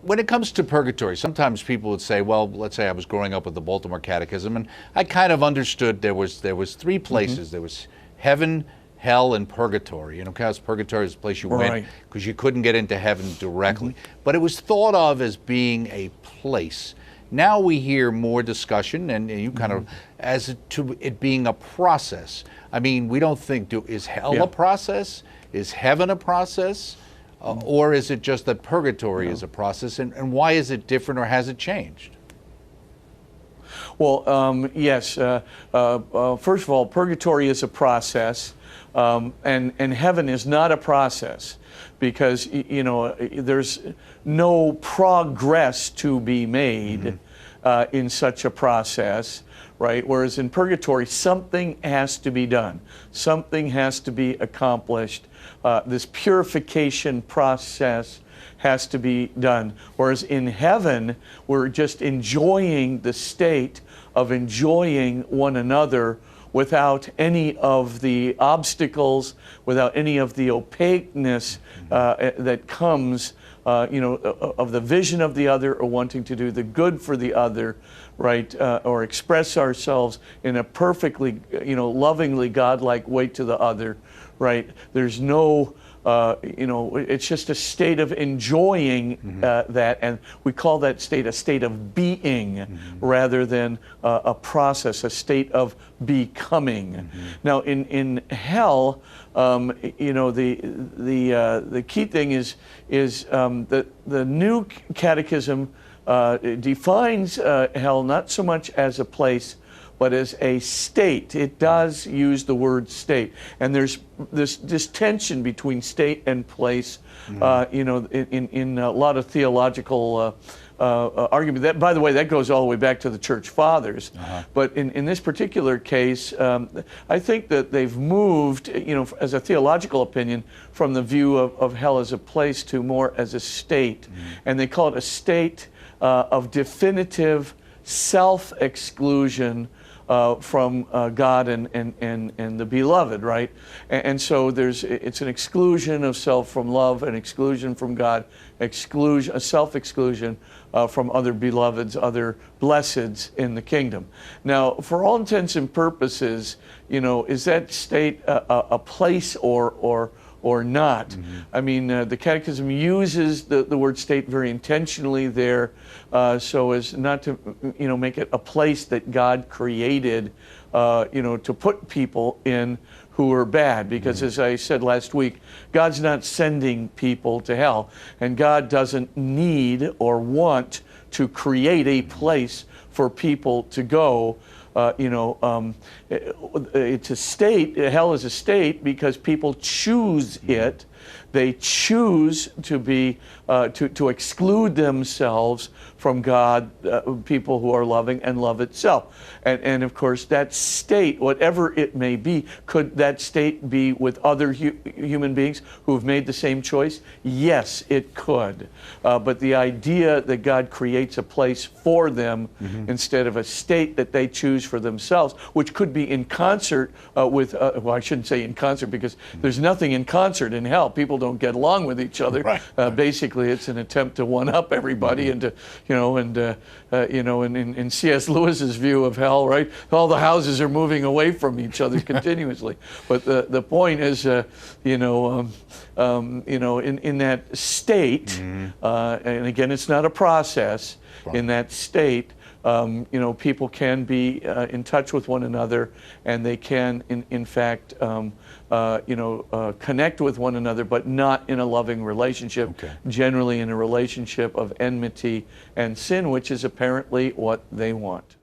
when it comes to purgatory, sometimes people would say, well, let's say I was growing up with the Baltimore Catechism, and I kind of understood there was three places. There was heaven, hell, and purgatory. You know, because purgatory is the place you went because you couldn't get into heaven directly. But it was thought of as being a place. Now we hear more discussion, and you kind of, as to it being a process. I mean, we don't think, is hell a process? Is heaven a process? Or is it just that purgatory is a process? And why is it different, or has it changed? Well, yes. First of all, purgatory is a process, and heaven is not a process, because there's no progress to be made in such a process, right? Whereas in purgatory, something has to be done, something has to be accomplished. This purification process has to be done. Whereas in heaven, we're just enjoying the state of enjoying one another without any of the obstacles, without any of the opaqueness that comes, of the vision of the other, or wanting to do the good for the other, right? Or express ourselves in a perfectly, lovingly godlike way to the other, right? There's no, it's just a state of enjoying that, and we call that state a state of being rather than a process, a state of becoming. Now, in hell, the key thing is that the new catechism defines hell not so much as a place, but as a state. It does use the word state, and there's this tension between state and place, in a lot of theological argument. That, by the way, that goes all the way back to the Church Fathers. But in this particular case, I think that they've moved, as a theological opinion, from the view of hell as a place to more as a state, and they call it a state of definitive self-exclusion from God and the beloved, right? And so it's an exclusion of self from love, an exclusion from God, a self-exclusion from other beloveds, other blesseds in the kingdom. Now, for all intents and purposes, is that state a place or not? I mean, the Catechism uses the word state very intentionally there, so as not to, make it a place that God created, to put people in who are bad. Because as I said last week, God's not sending people to hell, and God doesn't need or want to create a place for people to go. It's a state, hell is a state because people choose it. They choose to be, to exclude themselves from God, people who are loving and love itself. And of course, that state, whatever it may be, could that state be with other human beings who have made the same choice? Yes, it could. But the idea that God creates a place for them instead of a state that they choose for themselves, which could be in concert with, well, I shouldn't say in concert, because there's nothing in concert in hell. People don't get along with each other. Right. Basically, it's an attempt to one-up everybody and to, in C.S. Lewis's view of hell, right? All the houses are moving away from each other continuously. But the point is, in that state, and again, it's not a process. In that state, people can be in touch with one another, and they can, in fact, connect with one another, but not in a loving relationship, generally in a relationship of enmity and sin, which is apparently what they want.